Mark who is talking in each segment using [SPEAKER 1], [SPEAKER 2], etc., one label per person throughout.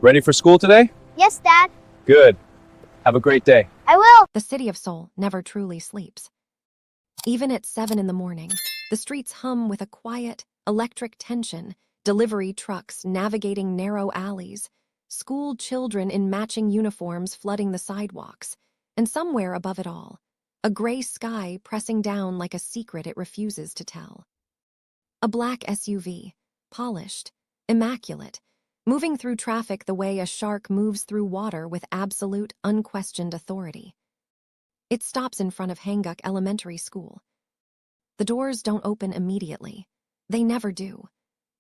[SPEAKER 1] Ready for school today?
[SPEAKER 2] Yes, Dad.
[SPEAKER 1] Good. Have a great day.
[SPEAKER 2] I will.
[SPEAKER 3] The city of Seoul never truly sleeps. Even at 7 in the morning, the streets hum with a quiet, electric tension, delivery trucks navigating narrow alleys, school children in matching uniforms flooding the sidewalks, and somewhere above it all, a gray sky pressing down like a secret it refuses to tell. A black SUV, polished, immaculate, moving through traffic the way a shark moves through water with absolute, unquestioned authority. It stops in front of Hanguk Elementary School. The doors don't open immediately. They never do.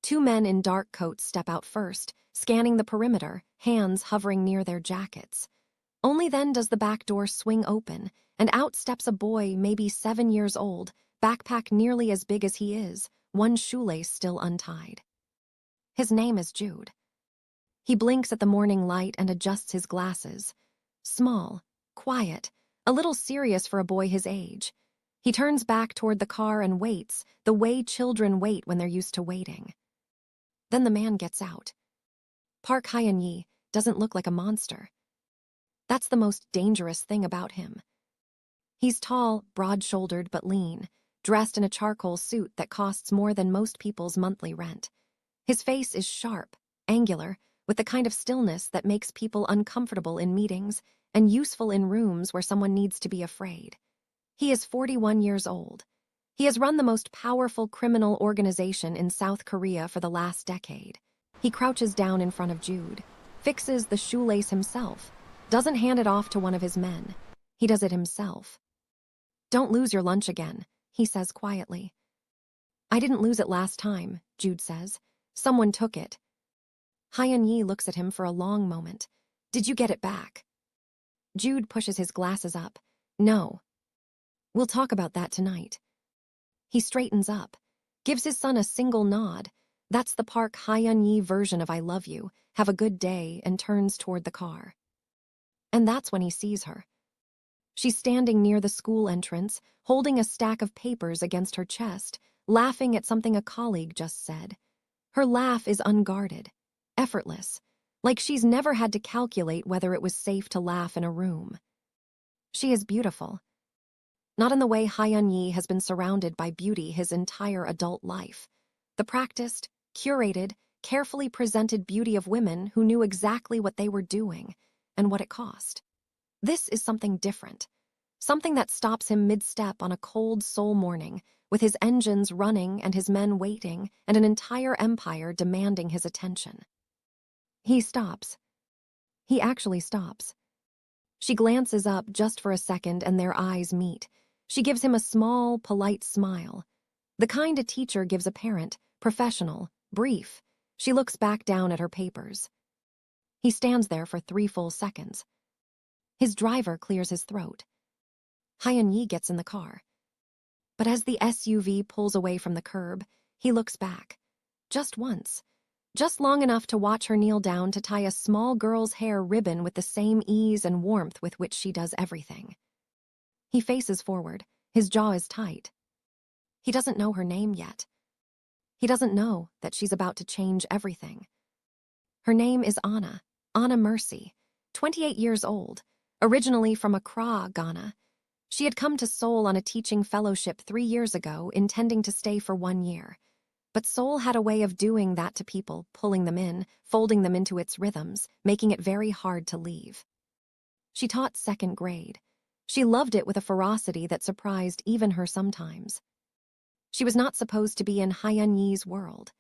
[SPEAKER 3] Two men in dark coats step out first, scanning the perimeter, hands hovering near their jackets. Only then does the back door swing open, and out steps a boy maybe 7 years old, backpack nearly as big as he is, one shoelace still untied. His name is Jude. He blinks at the morning light and adjusts his glasses. Small, quiet, a little serious for a boy his age. He turns back toward the car and waits, the way children wait when they're used to waiting. Then the man gets out. Park Hyun-yi doesn't look like a monster. That's the most dangerous thing about him. He's tall, broad-shouldered but lean, dressed in a charcoal suit that costs more than most people's monthly rent. His face is sharp, angular, with the kind of stillness that makes people uncomfortable in meetings and useful in rooms where someone needs to be afraid. He is 41 years old. He has run the most powerful criminal organization in South Korea for the last decade. He crouches down in front of Jude, fixes the shoelace himself, doesn't hand it off to one of his men. He does it himself. "Don't lose your lunch again," he says quietly. "I didn't lose it last time," Jude says. "Someone took it." Hyun-yi looks at him for a long moment. "Did you get it back?" Jude pushes his glasses up. "No. We'll talk about that tonight." He straightens up, gives his son a single nod. That's the Park Hyun-yi version of "I love you, have a good day," and turns toward the car. And that's when he sees her. She's standing near the school entrance, holding a stack of papers against her chest, laughing at something a colleague just said. Her laugh is unguarded, effortless, like she's never had to calculate whether it was safe to laugh in a room. She is beautiful. Not in the way Hyun-yi has been surrounded by beauty his entire adult life. The practiced, curated, carefully presented beauty of women who knew exactly what they were doing and what it cost. This is something different, something that stops him mid-step on a cold Seoul morning, with his engines running and his men waiting and an entire empire demanding his attention. He stops. He actually stops. She glances up just for a second and their eyes meet. She gives him a small, polite smile. The kind a teacher gives a parent, professional, brief. She looks back down at her papers. He stands there for 3 full seconds. His driver clears his throat. Hyun-yi gets in the car. But as the SUV pulls away from the curb, he looks back. Just once. Just long enough to watch her kneel down to tie a small girl's hair ribbon with the same ease and warmth with which she does everything. He faces forward. His jaw is tight. He doesn't know her name yet. He doesn't know that she's about to change everything. Her name is Anna Mercy, 28 years old, originally from Accra, Ghana. She had come to Seoul on a teaching fellowship 3 years ago, intending to stay for 1 year. But Seoul had a way of doing that to people, pulling them in, folding them into its rhythms, making it very hard to leave. She taught 2nd grade. She loved it with a ferocity that surprised even her sometimes. She was not supposed to be in Hyun-yi's world.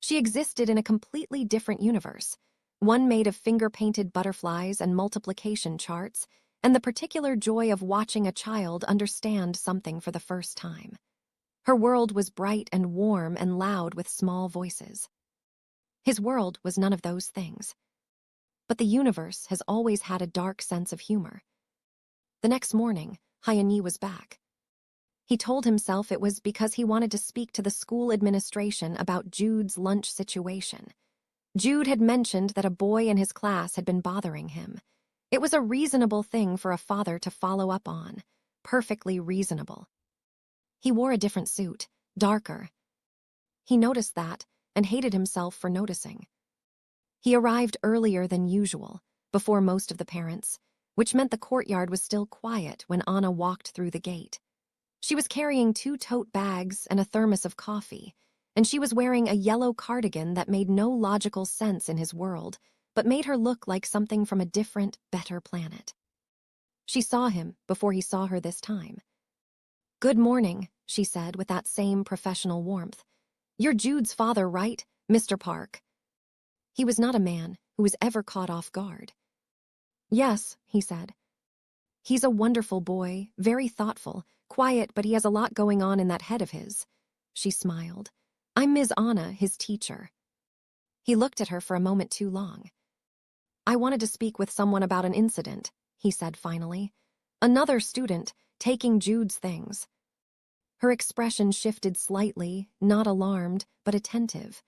[SPEAKER 3] She existed in a completely different universe, one made of finger-painted butterflies and multiplication charts, and the particular joy of watching a child understand something for the first time. Her world was bright and warm and loud with small voices. His world was none of those things. But the universe has always had a dark sense of humor. The next morning, Hyun-yi was back. He told himself it was because he wanted to speak to the school administration about Jude's lunch situation. Jude had mentioned that a boy in his class had been bothering him. It was a reasonable thing for a father to follow up on. Perfectly reasonable. He wore a different suit, darker. He noticed that and hated himself for noticing. He arrived earlier than usual, before most of the parents, which meant the courtyard was still quiet when Anna walked through the gate. She was carrying 2 tote bags and a thermos of coffee, and she was wearing a yellow cardigan that made no logical sense in his world, but made her look like something from a different, better planet. She saw him before he saw her this time. "Good morning," she said with that same professional warmth. "You're Jude's father, right, Mr. Park?" He was not a man who was ever caught off guard. "Yes," he said. "He's a wonderful boy, very thoughtful, quiet, but he has a lot going on in that head of his." She smiled. "I'm Ms. Anna, his teacher." He looked at her for a moment too long. "I wanted to speak with someone about an incident," he said finally. "Another student, taking Jude's things." Her expression shifted slightly, not alarmed, but attentive.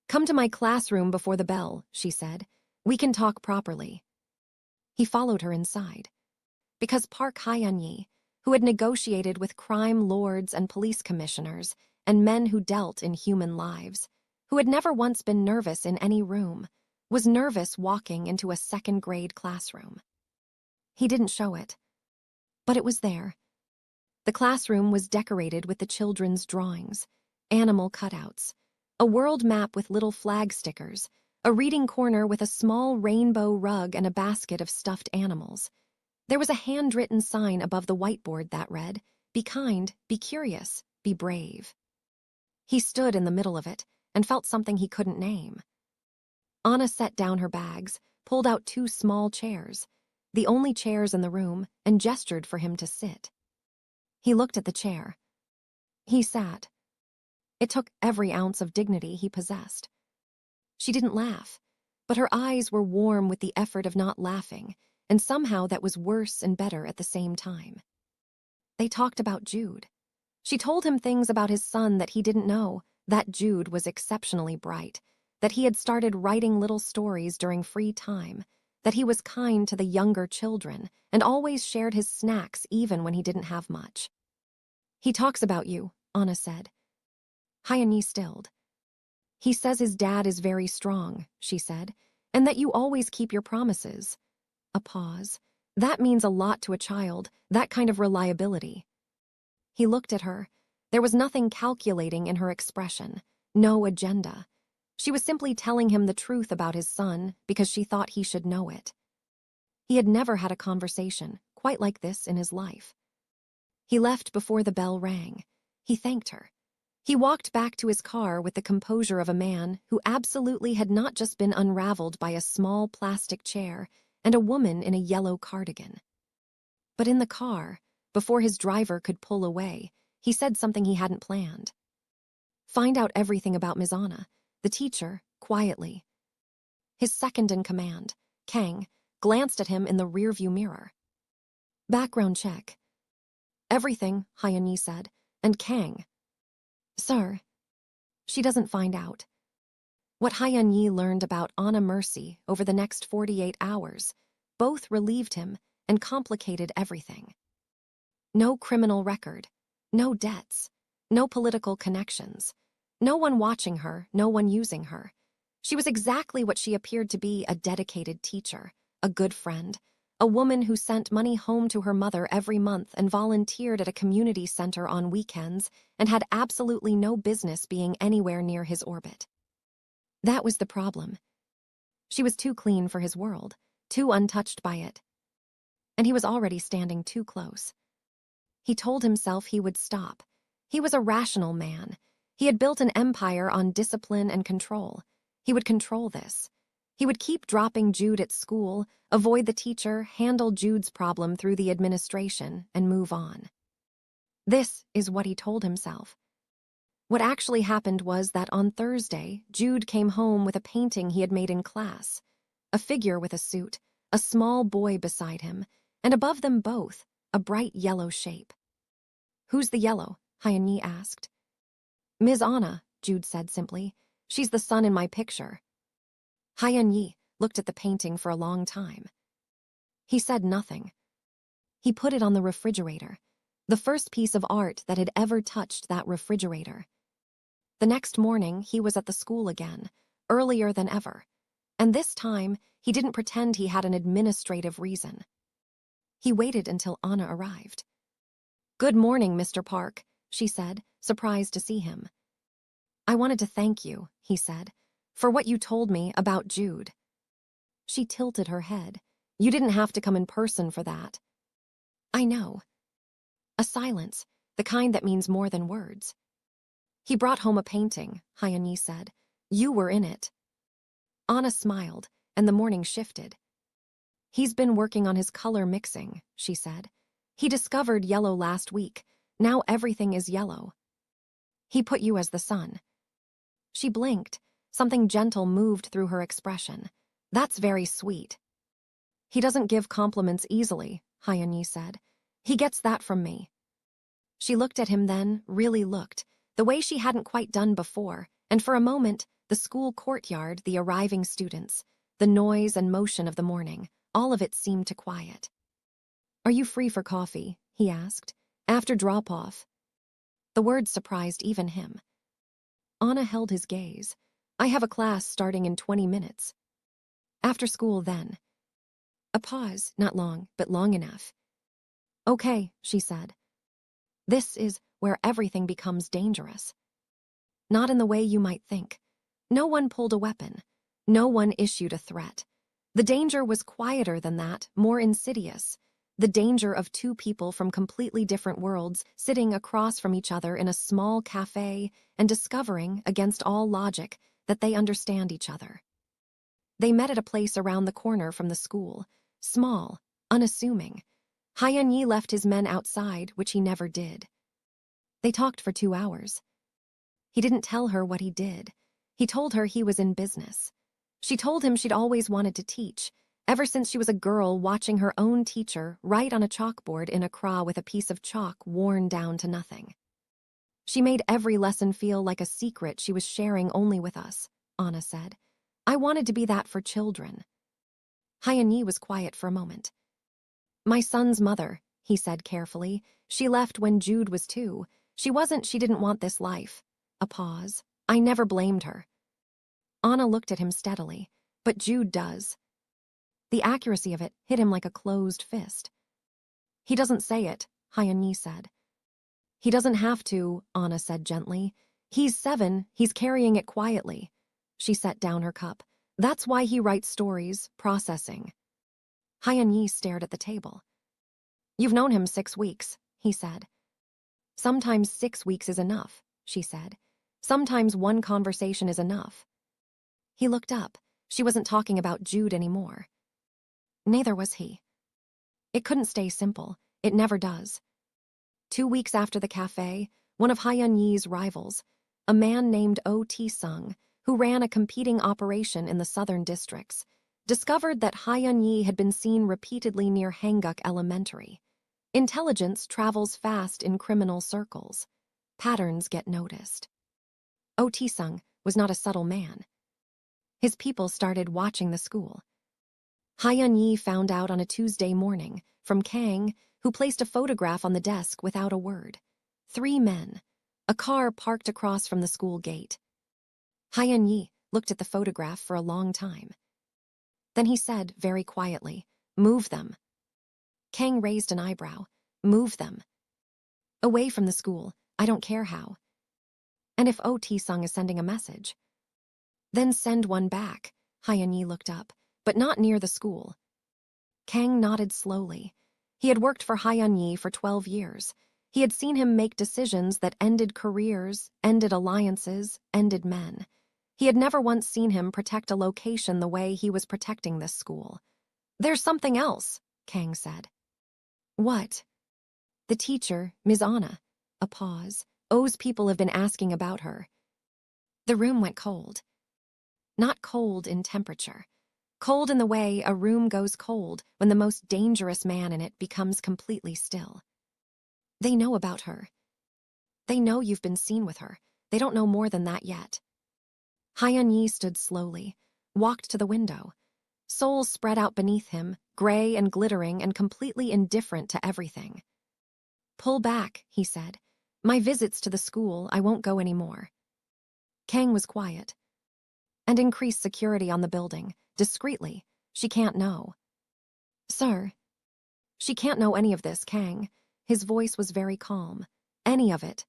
[SPEAKER 3] "Come to my classroom before the bell," she said. "We can talk properly." He followed her inside. Because Park Hyeon-yi, who had negotiated with crime lords and police commissioners and men who dealt in human lives, who had never once been nervous in any room, was nervous walking into a second-grade classroom. He didn't show it, but it was there. The classroom was decorated with the children's drawings, animal cutouts, a world map with little flag stickers, a reading corner with a small rainbow rug and a basket of stuffed animals. There was a handwritten sign above the whiteboard that read, "Be kind, be curious, be brave." He stood in the middle of it and felt something he couldn't name. Anna set down her bags, pulled out 2 small chairs, the only chairs in the room, and gestured for him to sit. He looked at the chair. He sat. It took every ounce of dignity he possessed. She didn't laugh, but her eyes were warm with the effort of not laughing, and somehow that was worse and better at the same time. They talked about Jude. She told him things about his son that he didn't know, that Jude was exceptionally bright, that he had started writing little stories during free time, that he was kind to the younger children and always shared his snacks even when he didn't have much. "He talks about you," Anna said. Hyeon-yi stilled. "He says his dad is very strong," she said, "and that you always keep your promises." A pause. "That means a lot to a child, that kind of reliability." He looked at her. There was nothing calculating in her expression, no agenda. She was simply telling him the truth about his son because she thought he should know it. He had never had a conversation quite like this in his life. He left before the bell rang. He thanked her. He walked back to his car with the composure of a man who absolutely had not just been unraveled by a small plastic chair and a woman in a yellow cardigan. But in the car, before his driver could pull away, he said something he hadn't planned. "Find out everything about Ms. Anna," the teacher, quietly. His second in command, Kang, glanced at him in the rearview mirror. "Background check." "Everything," Hyeon-yi said, and Kang. "Sir." "She doesn't find out." What Hyeon-yi learned about Anna Mercy over the next 48 hours both relieved him and complicated everything. No criminal record, no debts, no political connections, no one watching her, no one using her. She was exactly what she appeared to be: a dedicated teacher, a good friend, a woman who sent money home to her mother every month and volunteered at a community center on weekends and had absolutely no business being anywhere near his orbit. That was the problem. She was too clean for his world, too untouched by it. And he was already standing too close. He told himself he would stop. He was a rational man. He had built an empire on discipline and control. He would control this. He would keep dropping Jude at school, avoid the teacher, handle Jude's problem through the administration, and move on. This is what he told himself. What actually happened was that on Thursday, Jude came home with a painting he had made in class, a figure with a suit, a small boy beside him, and above them both, a bright yellow shape. "Who's the yellow?" Hyeon-yi asked. "Ms. Anna," Jude said simply. "She's the sun in my picture." Hyeon-yi looked at the painting for a long time. He said nothing. He put it on the refrigerator, the first piece of art that had ever touched that refrigerator. The next morning, he was at the school again, earlier than ever. And this time, he didn't pretend he had an administrative reason. He waited until Anna arrived. "Good morning, Mr. Park," she said, surprised to see him. "I wanted to thank you," he said, "for what you told me about Jude." She tilted her head. "You didn't have to come in person for that." "I know." A silence, the kind that means more than words. "He brought home a painting," Hyeon-yi said. "You were in it." Anna smiled, and the morning shifted. "He's been working on his color mixing," she said. "He discovered yellow last week. Now everything is yellow. He put you as the sun." She blinked. Something gentle moved through her expression. "That's very sweet." "He doesn't give compliments easily," Hyeon-yi said. "He gets that from me." She looked at him then, really looked, the way she hadn't quite done before, and for a moment, the school courtyard, the arriving students, the noise and motion of the morning, all of it seemed to quiet. "Are you free for coffee?" he asked. "After drop-off?" The words surprised even him. Anna held his gaze. "I have a class starting in 20 minutes. After school then." A pause, not long, but long enough. "Okay," she said. "This is where everything becomes dangerous. Not in the way you might think. No one pulled a weapon. No one issued a threat. The danger was quieter than that, more insidious. The danger of two people from completely different worlds sitting across from each other in a small cafe and discovering, against all logic, that they understand each other. They met at a place around the corner from the school, small, unassuming. Hyeon-yi left his men outside, which he never did. They talked for 2 hours. He didn't tell her what he did. He told her he was in business. She told him she'd always wanted to teach, ever since she was a girl watching her own teacher write on a chalkboard in Accra with a piece of chalk worn down to nothing. "She made every lesson feel like a secret she was sharing only with us," Anna said. "I wanted to be that for children." Hyeon-yi was quiet for a moment. "My son's mother," he said carefully. "She left when Jude was 2. She didn't want this life." A pause. "I never blamed her." Anna looked at him steadily. "But Jude does." The accuracy of it hit him like a closed fist. "He doesn't say it," Hyeon-yi said. "He doesn't have to," Anna said gently. "He's 7, he's carrying it quietly." She set down her cup. "That's why he writes stories, processing." Hyeon-yi stared at the table. "You've known him 6 weeks," he said. "Sometimes 6 weeks is enough," she said. "Sometimes one conversation is enough." He looked up. She wasn't talking about Jude anymore. Neither was he. It couldn't stay simple. It never does. 2 weeks after the cafe, one of Hyeon-yi's rivals, a man named O.T. who ran a competing operation in the southern districts, discovered that Hyeon-yi had been seen repeatedly near Hanguk Elementary. Intelligence travels fast in criminal circles. Patterns get noticed. O.T. was not a subtle man. His people started watching the school. Hyeon-yi found out on a Tuesday morning from Kang, who placed a photograph on the desk without a word. 3 men. A car parked across from the school gate. Hyeon-yi looked at the photograph for a long time. Then he said, very quietly, "Move them." Kang raised an eyebrow. "Move them." "Away from the school, I don't care how." "And if O.T. is sending a message?" "Then send one back." Hyeon-yi looked up. "But not near the school." Kang nodded slowly. He had worked for Hyeon-yi for 12 years. He had seen him make decisions that ended careers, ended alliances, ended men. He had never once seen him protect a location the way he was protecting this school. "There's something else," Kang said. "What?" "The teacher, Ms. Anna." A pause. "O's people have been asking about her." The room went cold. Not cold in temperature. Cold in the way a room goes cold when the most dangerous man in it becomes completely still. "They know about her. They know you've been seen with her. They don't know more than that yet." Hyeon-yi stood slowly, walked to the window. Soul spread out beneath him, gray and glittering and completely indifferent to everything. "Pull back," he said. "My visits to the school, I won't go anymore." Kang was quiet. "And increase security on the building. discreetly. She can't know. Sir. She can't know any of this, Kang. His voice was very calm. Any of it.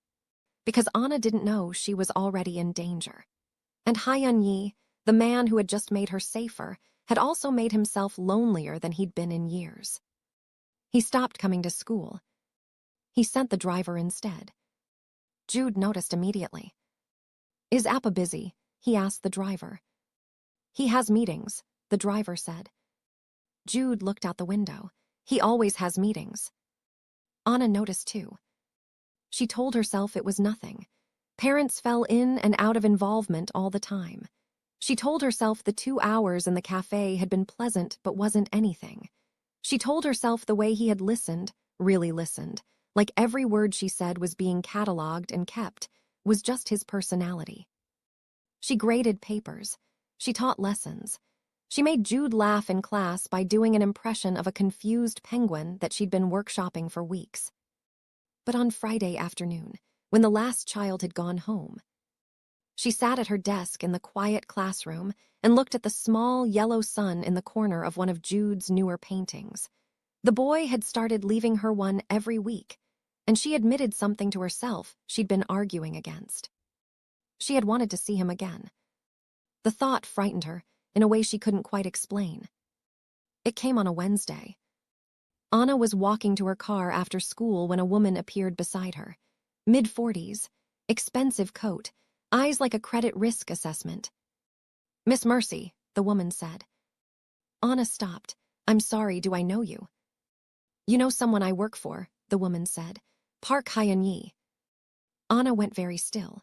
[SPEAKER 3] Because Anna didn't know she was already in danger. And Hyun-yi, the man who had just made her safer, had also made himself lonelier than he'd been in years. He stopped coming to school. He sent the driver instead. Jude noticed immediately. Is Appa busy? He asked the driver. He has meetings, the driver said. Jude looked out the window. He always has meetings. Anna noticed too. She told herself it was nothing. Parents fell in and out of involvement all the time. She told herself the 2 hours in the cafe had been pleasant but wasn't anything. She told herself the way he had listened, really listened, like every word she said was being catalogued and kept, was just his personality. She graded papers. She taught lessons. She made Jude laugh in class by doing an impression of a confused penguin that she'd been workshopping for weeks. But on Friday afternoon, when the last child had gone home, she sat at her desk in the quiet classroom and looked at the small yellow sun in the corner of one of Jude's newer paintings. The boy had started leaving her one every week, and she admitted something to herself she'd been arguing against. She had wanted to see him again. The thought frightened her in a way she couldn't quite explain. It came on a Wednesday. Anna was walking to her car after school when a woman appeared beside her. Mid-40s, expensive coat, eyes like a credit risk assessment. Miss Mercy, the woman said. Anna stopped. I'm sorry, do I know you? You know someone I work for, the woman said. Park Hyun-yi. Anna went very still.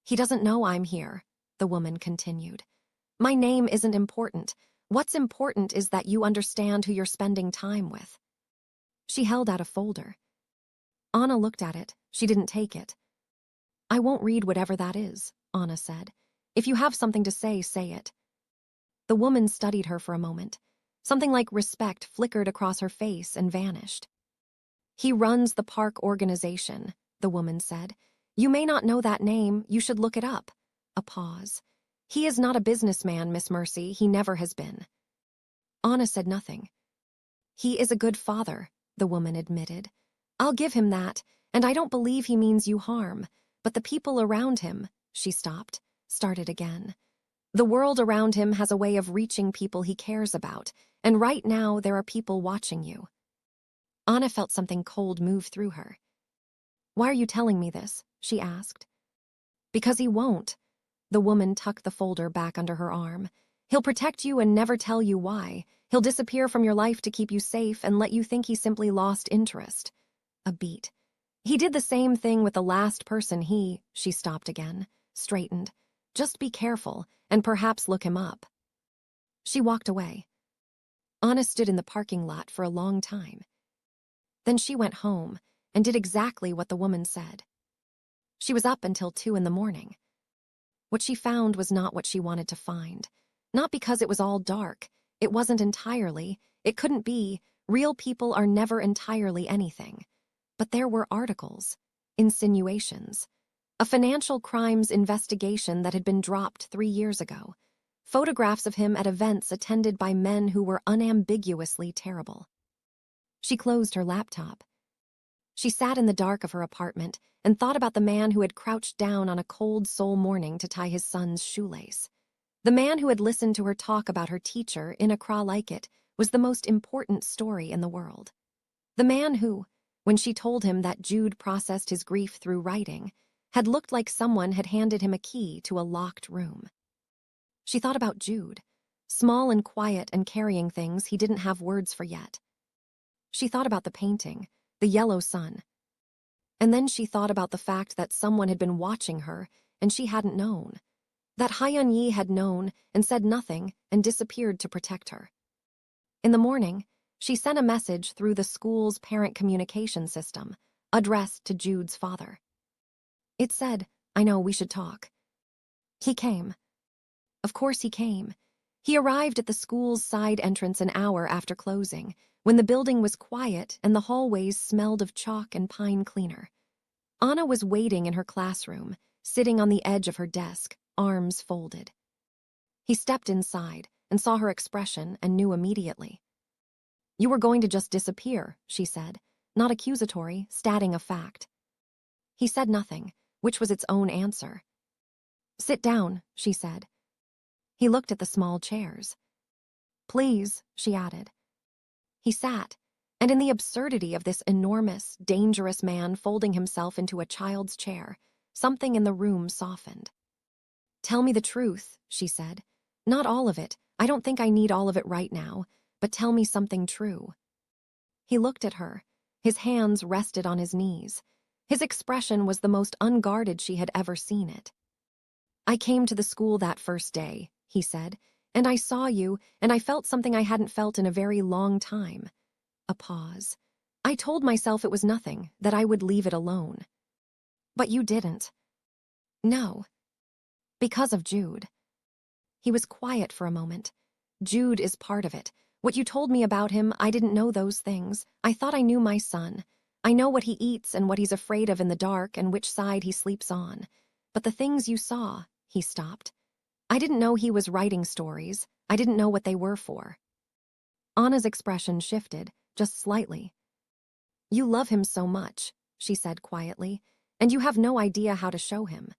[SPEAKER 3] He doesn't know I'm here, the woman continued. My name isn't important. What's important is that you understand who you're spending time with. She held out a folder. Anna looked at it. She didn't take it. I won't read whatever that is, Anna said. If you have something to say, say it. The woman studied her for a moment. Something like respect flickered across her face and vanished. He runs the park organization, the woman said. You may not know that name. You should look it up. A pause. He is not a businessman, Miss Mercy. He never has been. Anna said nothing. He is a good father, the woman admitted. I'll give him that, and I don't believe he means you harm. But the people around him, she stopped, started again. The world around him has a way of reaching people he cares about, and right now there are people watching you. Anna felt something cold move through her. Why are you telling me this? She asked. Because he won't. The woman tucked the folder back under her arm. He'll protect you and never tell you why. He'll disappear from your life to keep you safe and let you think he simply lost interest. A beat. He did the same thing with the last person she stopped again, straightened. Just be careful, and perhaps look him up. She walked away. Anna stood in the parking lot for a long time. Then she went home and did exactly what the woman said. She was up until 2 in the morning. What she found was not what she wanted to find. Not because it was all dark. It wasn't entirely. It couldn't be. Real people are never entirely anything. But there were articles, insinuations, a financial crimes investigation that had been dropped 3 years ago, photographs of him at events attended by men who were unambiguously terrible. She closed her laptop. She sat in the dark of her apartment and thought about the man who had crouched down on a cold Seoul morning to tie his son's shoelace. The man who had listened to her talk about her teacher, in Accra like it, was the most important story in the world. The man who, when she told him that Jude processed his grief through writing, had looked like someone had handed him a key to a locked room. She thought about Jude, small and quiet and carrying things he didn't have words for yet. She thought about the painting, the yellow sun. And then she thought about the fact that someone had been watching her and she hadn't known. That Hyun-yi had known and said nothing and disappeared to protect her. In the morning, she sent a message through the school's parent communication system, addressed to Jude's father. It said, I know, we should talk. He came. Of course he came. He arrived at the school's side entrance an hour after closing, when the building was quiet and the hallways smelled of chalk and pine cleaner. Anna was waiting in her classroom, sitting on the edge of her desk, arms folded. He stepped inside, and saw her expression and knew immediately. "You were going to just disappear," she said, not accusatory, stating a fact. He said nothing, which was its own answer. "Sit down," she said. He looked at the small chairs. "Please," she added. He sat, and in the absurdity of this enormous, dangerous man folding himself into a child's chair, something in the room softened. "Tell me the truth," she said. "Not all of it. I don't think I need all of it right now, but tell me something true." He looked at her. His hands rested on his knees. His expression was the most unguarded she had ever seen it. "I came to the school that first day," he said, "and I saw you, and I felt something I hadn't felt in a very long time." A pause. "I told myself it was nothing, that I would leave it alone." "But you didn't." "No. Because of Jude." He was quiet for a moment. "Jude is part of it. What you told me about him, I didn't know those things. I thought I knew my son. I know what he eats and what he's afraid of in the dark and which side he sleeps on. But the things you saw," he stopped. "I didn't know he was writing stories. I didn't know what they were for." Anna's expression shifted, just slightly. "You love him so much," she said quietly, "and you have no idea how to show him."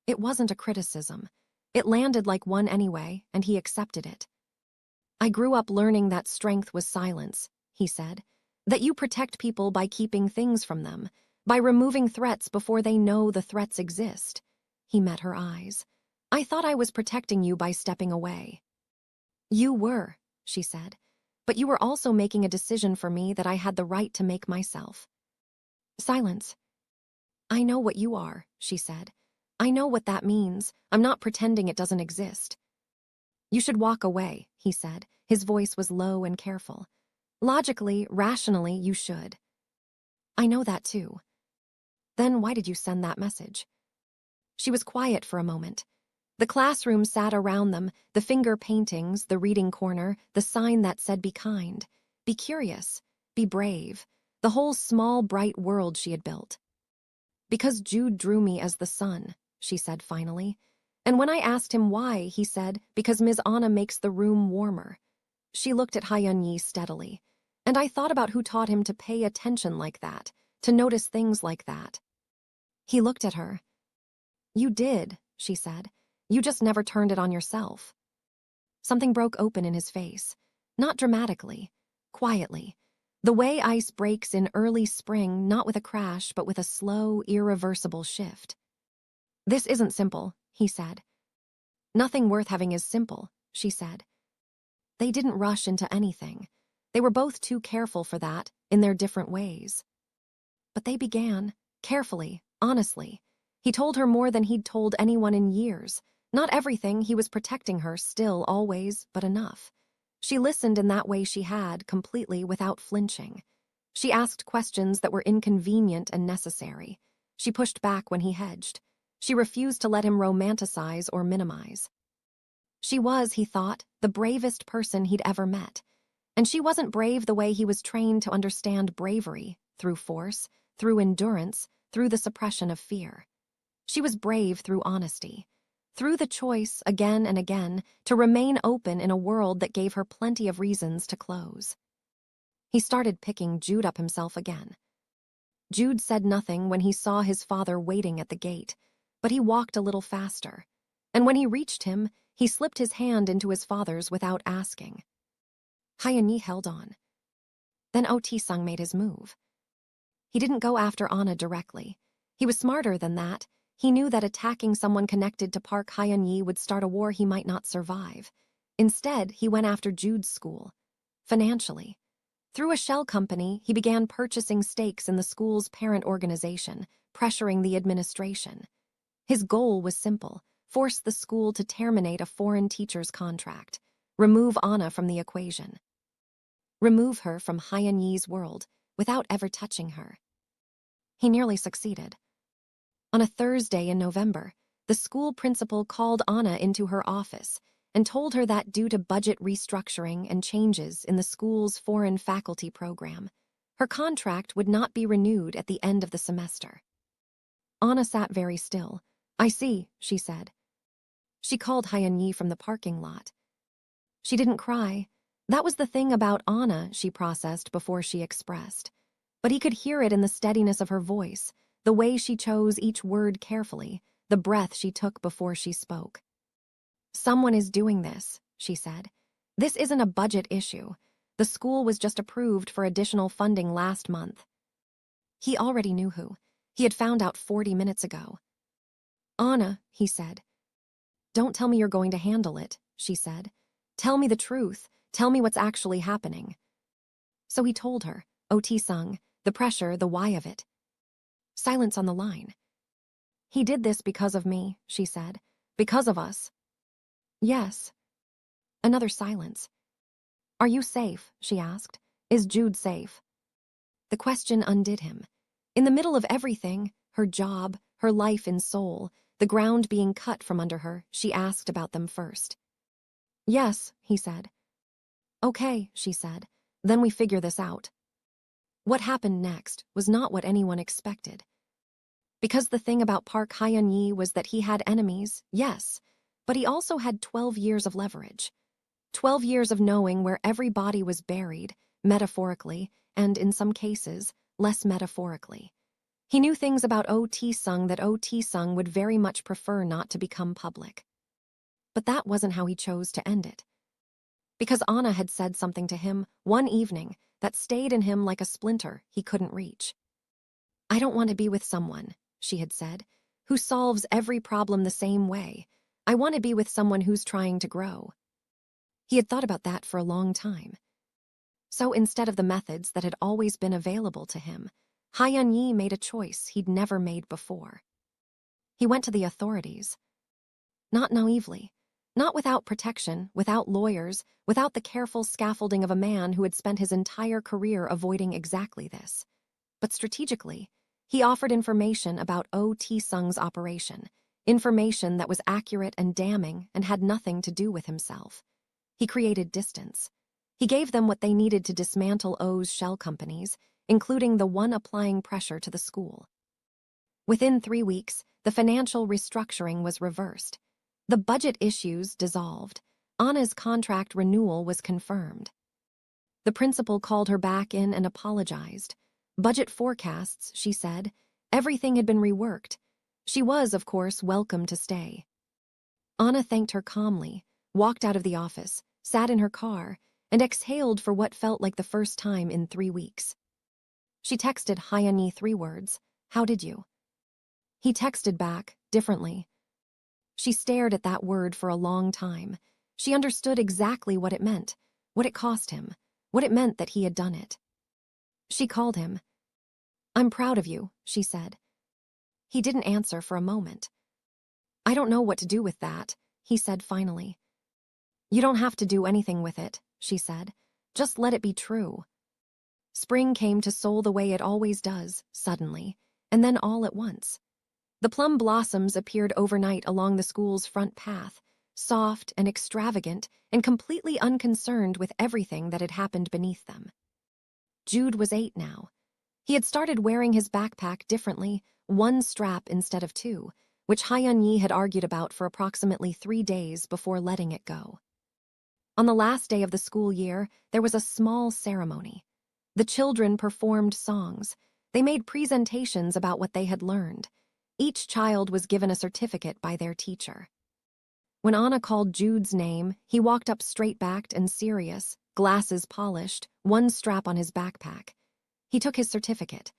[SPEAKER 3] It wasn't a criticism. It landed like one anyway, and he accepted it. "I grew up learning that strength was silence," he said. "That you protect people by keeping things from them, by removing threats before they know the threats exist." He met her eyes. "I thought I was protecting you by stepping away." "You were," she said, "but you were also making a decision for me that I had the right to make myself." Silence. "I know what you are," she said. "I know what that means. I'm not pretending it doesn't exist." "You should walk away," he said. His voice was low and careful. "Logically, rationally, you should." "I know that too." "Then why did you send that message?" She was quiet for a moment. The classroom sat around them, the finger paintings, the reading corner, the sign that said "Be kind, be curious, be brave," the whole small, bright world she had built. "Because Jude drew me as the sun," she said finally. "And when I asked him why, he said, because Ms. Anna makes the room warmer." She looked at Hyun-yi steadily. "And I thought about who taught him to pay attention like that, to notice things like that." He looked at her. "You did," she said. "You just never turned it on yourself." Something broke open in his face. Not dramatically, quietly. The way ice breaks in early spring, not with a crash, but with a slow, irreversible shift. "This isn't simple," he said. "Nothing worth having is simple," she said. They didn't rush into anything. They were both too careful for that, in their different ways. But they began, carefully, honestly. He told her more than he'd told anyone in years. Not everything, he was protecting her still, always, but enough. She listened in that way she had, completely, without flinching. She asked questions that were inconvenient and necessary. She pushed back when he hedged. She refused to let him romanticize or minimize. She was, he thought, the bravest person he'd ever met. And she wasn't brave the way he was trained to understand bravery, through force, through endurance, through the suppression of fear. She was brave through honesty, through the choice, again and again, to remain open in a world that gave her plenty of reasons to close. He started picking Jude up himself again. Jude said nothing when he saw his father waiting at the gate, but he walked a little faster. And when he reached him, he slipped his hand into his father's without asking. Hyun-yi held on. Then Ot-sung made his move. He didn't go after Anna directly. He was smarter than that. He knew that attacking someone connected to Park Hyun-yi would start a war he might not survive. Instead, he went after Jude's school. Financially. Through a shell company, he began purchasing stakes in the school's parent organization, pressuring the administration. His goal was simple: force the school to terminate a foreign teacher's contract, remove Anna from the equation. Remove her from Hyun-yi's world without ever touching her. He nearly succeeded. On a Thursday in November, the school principal called Anna into her office and told her that due to budget restructuring and changes in the school's foreign faculty program, her contract would not be renewed at the end of the semester. Anna sat very still. "I see," she said. She called Hyun-yi from the parking lot. She didn't cry. That was the thing about Anna, she processed before she expressed. But he could hear it in the steadiness of her voice, the way she chose each word carefully, the breath she took before she spoke. "Someone is doing this," she said. "This isn't a budget issue. The school was just approved for additional funding last month." He already knew who. He had found out 40 minutes ago. "Anna," he said. "Don't tell me you're going to handle it," she said. "Tell me the truth. Tell me what's actually happening." So he told her, OT Sung, the pressure, the why of it. Silence on the line. "He did this because of me," she said. "Because of us." "Yes." Another silence. "Are you safe?" she asked. "Is Jude safe?" The question undid him. In the middle of everything, her job, her life in Seoul, the ground being cut from under her, she asked about them first. "Yes," he said. "Okay," she said. "Then we figure this out." What happened next was not what anyone expected. Because the thing about Park Hyun-yi was that he had enemies, yes, but he also had 12 years of leverage. 12 years of knowing where every body was buried, metaphorically, and in some cases, less metaphorically. He knew things about OT Sung that OT Sung would very much prefer not to become public. But that wasn't how he chose to end it. Because Anna had said something to him one evening that stayed in him like a splinter he couldn't reach. "I don't want to be with someone," she had said, "who solves every problem the same way. I want to be with someone who's trying to grow." He had thought about that for a long time. So instead of the methods that had always been available to him, Hyun-yi made a choice he'd never made before. He went to the authorities. Not naively, not without protection, without lawyers, without the careful scaffolding of a man who had spent his entire career avoiding exactly this. But strategically, he offered information about OT Sung's operation, information that was accurate and damning and had nothing to do with himself. He created distance. He gave them what they needed to dismantle O's shell companies, including the one applying pressure to the school. Within 3 weeks, the financial restructuring was reversed. The budget issues dissolved. Anna's contract renewal was confirmed. The principal called her back in and apologized. Budget forecasts, she said. Everything had been reworked. She was, of course, welcome to stay. Anna thanked her calmly, walked out of the office, sat in her car, and exhaled for what felt like the first time in 3 weeks. She texted Hyun-yi 3 words, "How did you?" He texted back, differently. She stared at that word for a long time. She understood exactly what it meant, what it cost him, what it meant that he had done it. She called him. "I'm proud of you," she said. He didn't answer for a moment. "I don't know what to do with that," he said finally. "You don't have to do anything with it," she said. "Just let it be true." Spring came to Seoul the way it always does, suddenly, and then all at once. The plum blossoms appeared overnight along the school's front path, soft and extravagant and completely unconcerned with everything that had happened beneath them. Jude was 8 now. He had started wearing his backpack differently, 1 strap instead of 2, which Hyun-yi had argued about for approximately 3 days before letting it go. On the last day of the school year, there was a small ceremony. The children performed songs. They made presentations about what they had learned. Each child was given a certificate by their teacher. When Anna called Jude's name, he walked up straight-backed and serious, glasses polished, 1 strap on his backpack. He took his certificate.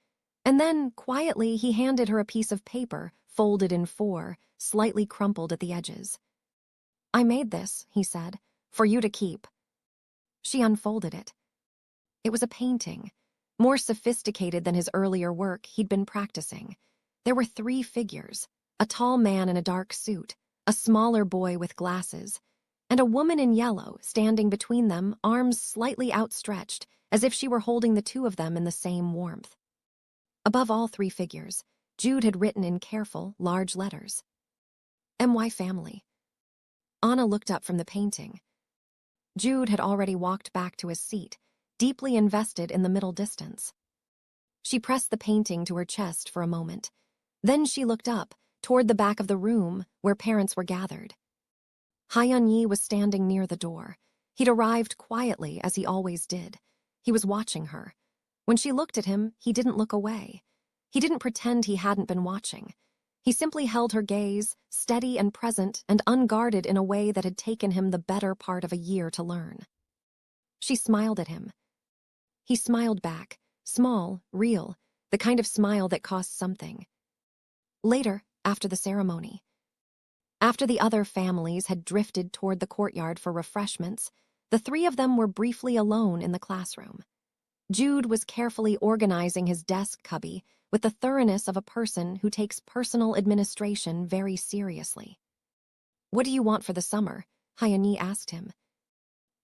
[SPEAKER 3] And then, quietly, he handed her a piece of paper, folded in 4, slightly crumpled at the edges. "I made this," he said, "for you to keep." She unfolded it. It was a painting, more sophisticated than his earlier work he'd been practicing. There were 3 figures, a tall man in a dark suit, a smaller boy with glasses, and a woman in yellow standing between them, arms slightly outstretched, as if she were holding the 2 of them in the same warmth. Above all 3 figures, Jude had written in careful, large letters, "MY family." Anna looked up from the painting. Jude had already walked back to his seat, deeply invested in the middle distance. She pressed the painting to her chest for a moment. Then she looked up, toward the back of the room where parents were gathered. Hyun-yi was standing near the door. He'd arrived quietly, as he always did. He was watching her. When she looked at him, he didn't look away. He didn't pretend he hadn't been watching. He simply held her gaze, steady and present and unguarded in a way that had taken him the better part of a year to learn. She smiled at him. He smiled back, small, real, the kind of smile that costs something. Later, after the ceremony, after the other families had drifted toward the courtyard for refreshments, the three of them were briefly alone in the classroom. Jude was carefully organizing his desk cubby with the thoroughness of a person who takes personal administration very seriously. "What do you want for the summer?" Hyeon-yi asked him.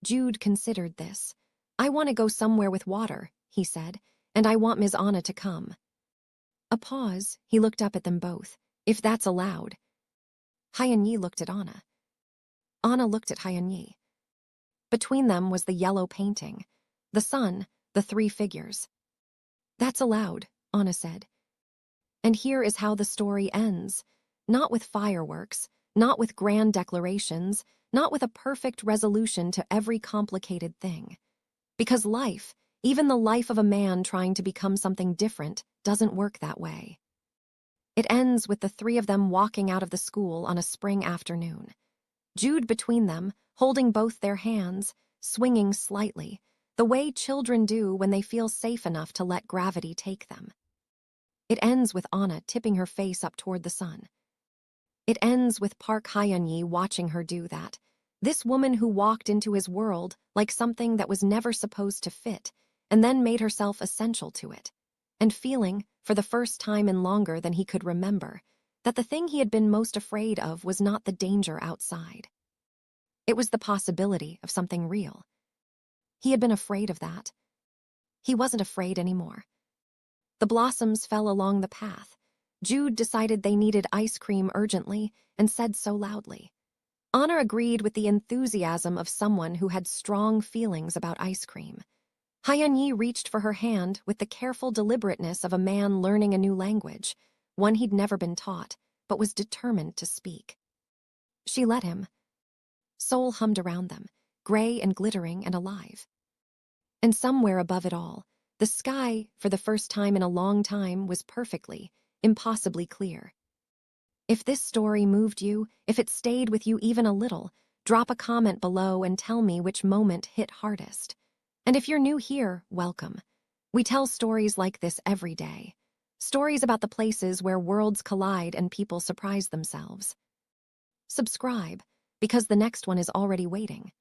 [SPEAKER 3] Jude considered this. "I want to go somewhere with water," he said, "and I want Ms. Anna to come." A pause, he looked up at them both. "If that's allowed." Hyeon-yi looked at Anna. Anna looked at Hyeon-yi. Between them was the yellow painting, the sun, the three figures. "That's allowed," Anna said. And here is how the story ends. Not with fireworks, not with grand declarations, not with a perfect resolution to every complicated thing. Because life, even the life of a man trying to become something different, doesn't work that way. It ends with the three of them walking out of the school on a spring afternoon. Jude between them, holding both their hands, swinging slightly, the way children do when they feel safe enough to let gravity take them. It ends with Anna tipping her face up toward the sun. It ends with Park Hyeon-yi watching her do that. This woman who walked into his world like something that was never supposed to fit, and then made herself essential to it. And feeling, for the first time in longer than he could remember, that the thing he had been most afraid of was not the danger outside. It was the possibility of something real. He had been afraid of that. He wasn't afraid anymore. The blossoms fell along the path. Jude decided they needed ice cream urgently and said so loudly. Anna agreed with the enthusiasm of someone who had strong feelings about ice cream. Hyeon-yi reached for her hand with the careful deliberateness of a man learning a new language, one he'd never been taught, but was determined to speak. She let him. Seoul hummed around them, gray and glittering and alive. And somewhere above it all, the sky, for the first time in a long time, was perfectly, impossibly clear. If this story moved you, if it stayed with you even a little, drop a comment below and tell me which moment hit hardest. And if you're new here, welcome. We tell stories like this every day. Stories about the places where worlds collide and people surprise themselves. Subscribe, because the next one is already waiting.